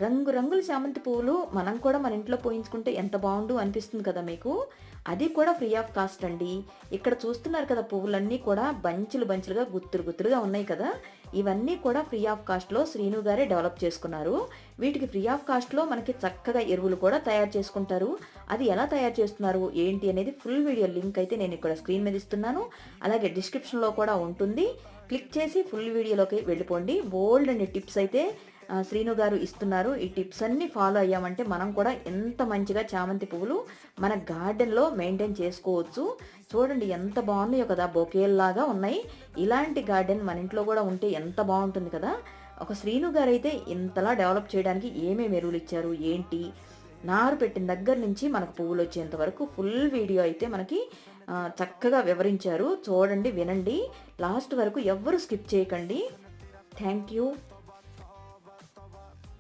రంగు రంగుల చామంతి పువ్వులు మనం కూడా మన ఇంట్లో పోయించుకుంటే ఎంత బాగుండు అనిపిస్తుంది కదా మీకు. అది కూడా ఫ్రీ ఆఫ్ కాస్ట్ అండి. ఇక్కడ చూస్తున్నారు కదా పువ్వులన్నీ కూడా బంచులు బంచులుగా గుత్తులు గుత్తులుగా ఉన్నాయి కదా. ఇవన్నీ కూడా ఫ్రీ ఆఫ్ కాస్ట్లో శ్రీను గారే డెవలప్ చేసుకున్నారు. వీటికి ఫ్రీ ఆఫ్ కాస్ట్లో మనకి చక్కగా ఎరువులు కూడా తయారు చేసుకుంటారు. అది ఎలా తయారు చేస్తున్నారు ఏంటి అనేది ఫుల్ వీడియో లింక్ అయితే నేను ఇక్కడ స్క్రీన్ మీద ఇస్తున్నాను. అలాగే డిస్క్రిప్షన్లో కూడా ఉంటుంది. క్లిక్ చేసి ఫుల్ వీడియోలోకి వెళ్ళిపోండి. బోల్డ్ అనే టిప్స్ అయితే శ్రీను గారు ఇస్తున్నారు. ఈ టిప్స్ అన్నీ ఫాలో అయ్యామంటే మనం కూడా ఎంత మంచిగా చామంతి పువ్వులు మన గార్డెన్లో మెయింటైన్ చేసుకోవచ్చు. చూడండి ఎంత బాగున్నాయో కదా, బొకేల్లాగా ఉన్నాయి. ఇలాంటి గార్డెన్ మన ఇంట్లో కూడా ఉంటే ఎంత బాగుంటుంది కదా. ఒక శ్రీను గారు అయితే ఇంతలా డెవలప్ చేయడానికి ఏమేమి ఎరువులు ఇచ్చారు ఏంటి, నారు పెట్టిన దగ్గర నుంచి మనకు పువ్వులు వచ్చేంత వరకు ఫుల్ వీడియో అయితే మనకి చక్కగా వివరించారు. చూడండి, వినండి, లాస్ట్ వరకు ఎవ్వరు స్కిప్ చేయకండి. Thank you.